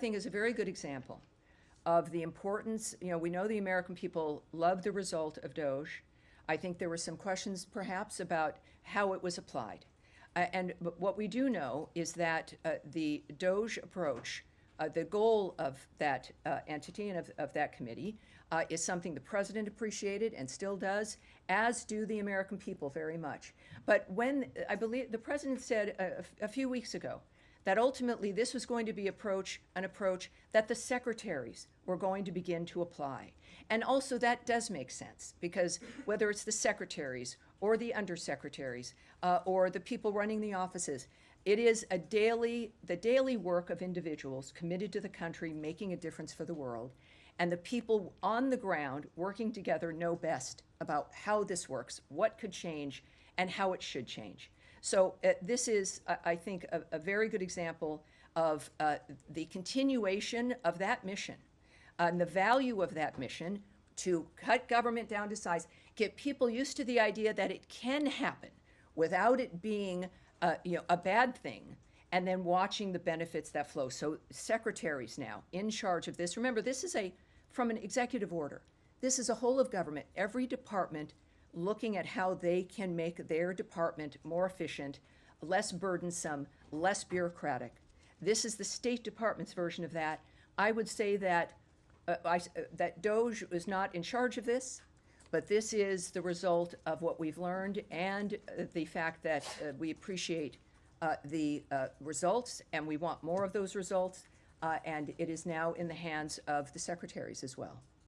think, is a very good example of the importance. We know the American people love the result of DOGE. I think there were some questions perhaps about how it was applied. But what we do know is that the DOGE approach, the goal of that entity and of that committee is something the president appreciated and still does, as do the American people very much. But when, I believe the president said a few weeks ago that ultimately this was going to be an approach that the secretaries were going to begin to apply. And also that does make sense, because whether it's the secretaries or the undersecretaries or the people running the offices, it is the daily work of individuals committed to the country, making a difference for the world. And the people on the ground working together know best about how this works, what could change, and how it should change. So this is, I think, a very good example of the continuation of that mission and the value of that mission to cut government down to size, get people used to the idea that it can happen without it being a bad thing, and then watching the benefits that flow. So secretaries now in charge of this. Remember, this is from an executive order. This is a whole of government, every department looking at how they can make their department more efficient, less burdensome, less bureaucratic. This is the State Department's version of that. I would say that that DOGE is not in charge of this, but this is the result of what we've learned and the fact that we appreciate the results, and we want more of those results, and it is now in the hands of the secretaries as well.